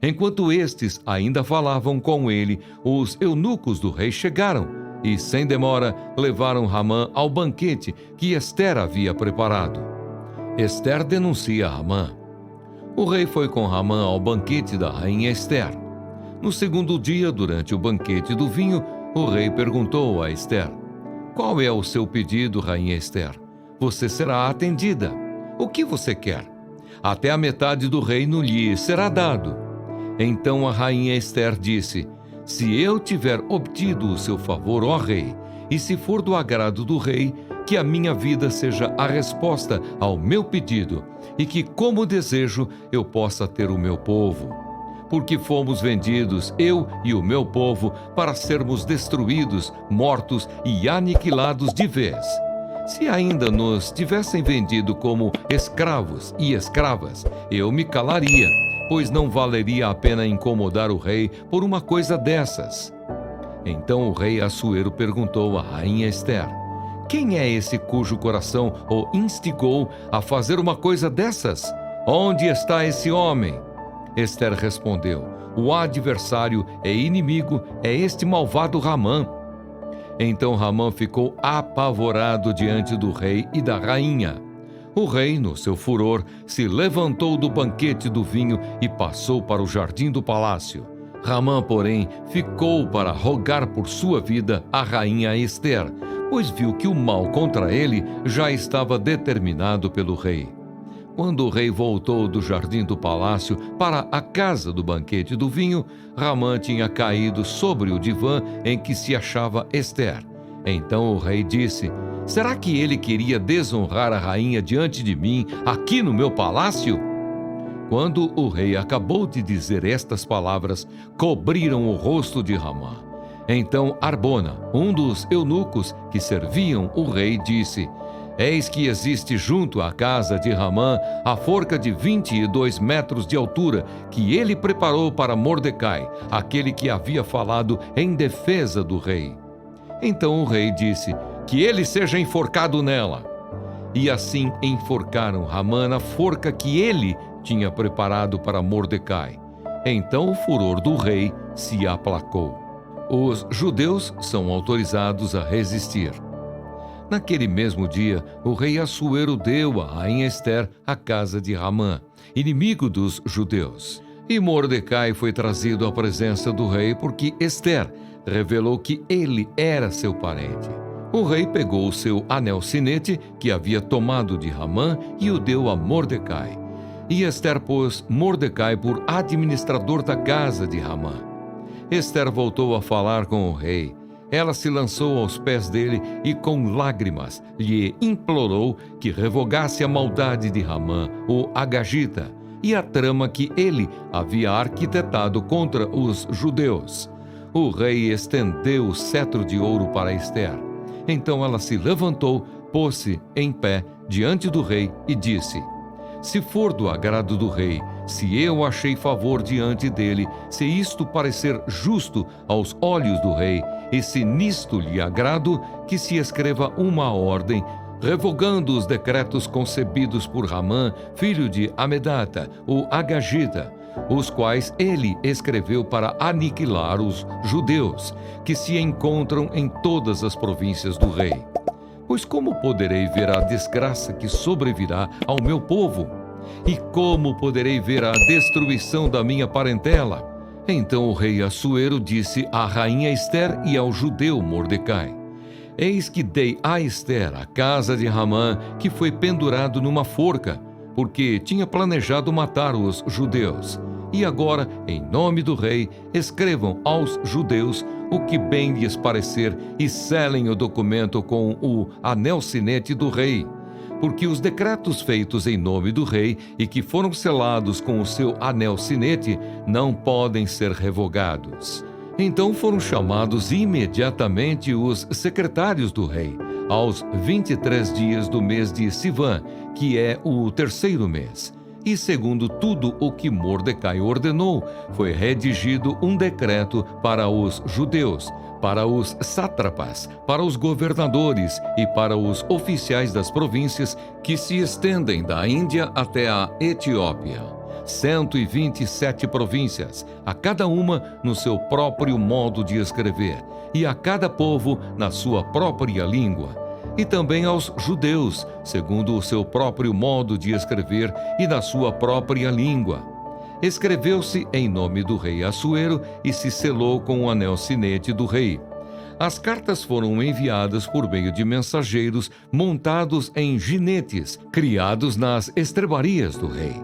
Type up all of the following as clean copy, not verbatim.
Enquanto estes ainda falavam com ele, os eunucos do rei chegaram e, sem demora, levaram Ramã ao banquete que Ester havia preparado. Ester denuncia Ramã. O rei foi com Ramã ao banquete da rainha Ester. No segundo dia, durante o banquete do vinho, o rei perguntou a Ester: "Qual é o seu pedido, rainha Ester? Você será atendida. O que você quer? Até a metade do reino lhe será dado." Então a rainha Ester disse: "Se eu tiver obtido o seu favor, ó rei, e se for do agrado do rei, que a minha vida seja a resposta ao meu pedido, e que, como desejo, eu possa ter o meu povo. Porque fomos vendidos, eu e o meu povo, para sermos destruídos, mortos e aniquilados de vez. Se ainda nos tivessem vendido como escravos e escravas, eu me calaria, pois não valeria a pena incomodar o rei por uma coisa dessas." Então o rei Assuero perguntou à rainha Ester: "Quem é esse cujo coração o instigou a fazer uma coisa dessas? Onde está esse homem?" Ester respondeu: "O adversário e inimigo é este malvado Ramã." Então Ramã ficou apavorado diante do rei e da rainha. O rei, no seu furor, se levantou do banquete do vinho e passou para o jardim do palácio. Ramã, porém, ficou para rogar por sua vida à rainha Ester, pois viu que o mal contra ele já estava determinado pelo rei. Quando o rei voltou do jardim do palácio para a casa do banquete do vinho, Ramã tinha caído sobre o divã em que se achava Ester. Então o rei disse: "Será que ele queria desonrar a rainha diante de mim, aqui no meu palácio?" Quando o rei acabou de dizer estas palavras, cobriram o rosto de Ramã. Então Arbona, um dos eunucos que serviam o rei, disse: "Eis que existe junto à casa de Ramã a forca de 22 metros de altura que ele preparou para Mordecai, aquele que havia falado em defesa do rei." Então o rei disse: "Que ele seja enforcado nela." E assim enforcaram Ramã na forca que ele tinha preparado para Mordecai. Então o furor do rei se aplacou. Os judeus são autorizados a resistir. Naquele mesmo dia, o rei Assuero deu à rainha Ester a casa de Ramã, inimigo dos judeus. E Mordecai foi trazido à presença do rei porque Ester revelou que ele era seu parente. O rei pegou o seu anel-sinete que havia tomado de Ramã e o deu a Mordecai. E Ester pôs Mordecai por administrador da casa de Ramã. Ester voltou a falar com o rei. Ela se lançou aos pés dele e, com lágrimas, lhe implorou que revogasse a maldade de Ramã, o agagita, e a trama que ele havia arquitetado contra os judeus. O rei estendeu o cetro de ouro para Ester. Então ela se levantou, pôs-se em pé diante do rei e disse: "Se for do agrado do rei, se eu achei favor diante dele, se isto parecer justo aos olhos do rei, e se nisto lhe agrado, que se escreva uma ordem, revogando os decretos concebidos por Ramã, filho de Amedata, o agagita, os quais ele escreveu para aniquilar os judeus, que se encontram em todas as províncias do rei. Pois como poderei ver a desgraça que sobrevirá ao meu povo? E como poderei ver a destruição da minha parentela?" Então o rei Assuero disse à rainha Ester e ao judeu Mordecai: "Eis que dei a Ester a casa de Ramã, que foi pendurado numa forca, porque tinha planejado matar os judeus. E agora, em nome do rei, escrevam aos judeus o que bem lhes parecer e selem o documento com o anel-sinete do rei. Porque os decretos feitos em nome do rei e que foram selados com o seu anel-sinete não podem ser revogados." Então foram chamados imediatamente os secretários do rei, aos 23 dias do mês de Sivan, que é o terceiro mês. E segundo tudo o que Mordecai ordenou, foi redigido um decreto para os judeus, para os sátrapas, para os governadores e para os oficiais das províncias que se estendem da Índia até a Etiópia, 127 províncias, a cada uma no seu próprio modo de escrever, e a cada povo na sua própria língua. E também aos judeus, segundo o seu próprio modo de escrever e na sua própria língua. Escreveu-se em nome do rei Assuero e se selou com o anel sinete do rei. As cartas foram enviadas por meio de mensageiros montados em jinetes, criados nas estrebarias do rei.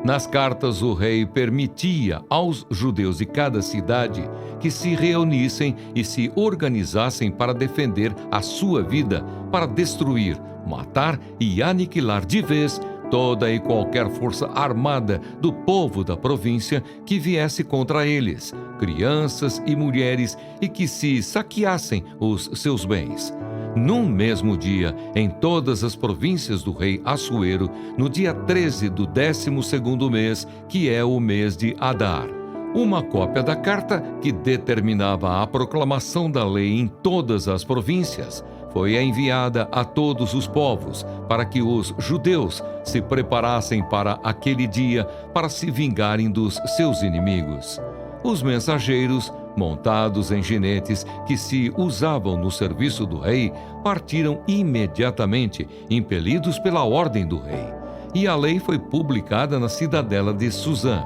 Nas cartas, o rei permitia aos judeus de cada cidade que se reunissem e se organizassem para defender a sua vida, para destruir, matar e aniquilar de vez toda e qualquer força armada do povo da província que viesse contra eles, crianças e mulheres, e que se saqueassem os seus bens. Num mesmo dia, em todas as províncias do rei Assuero, no dia 13 do 12º mês, que é o mês de Adar. Uma cópia da carta, que determinava a proclamação da lei em todas as províncias, foi enviada a todos os povos, para que os judeus se preparassem para aquele dia, para se vingarem dos seus inimigos. Os mensageiros, montados em jinetes que se usavam no serviço do rei, partiram imediatamente, impelidos pela ordem do rei. E a lei foi publicada na cidadela de Susã.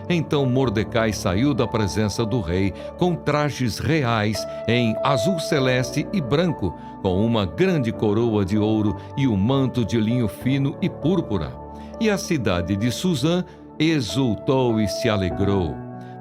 Então Mordecai saiu da presença do rei com trajes reais em azul celeste e branco, com uma grande coroa de ouro e um manto de linho fino e púrpura. E a cidade de Susã exultou e se alegrou.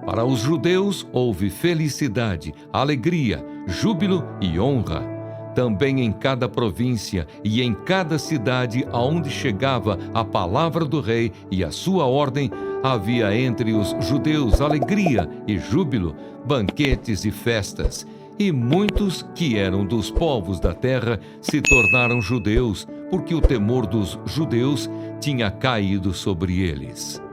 Para os judeus houve felicidade, alegria, júbilo e honra. Também em cada província e em cada cidade aonde chegava a palavra do rei e a sua ordem, havia entre os judeus alegria e júbilo, banquetes e festas. E muitos que eram dos povos da terra se tornaram judeus, porque o temor dos judeus tinha caído sobre eles.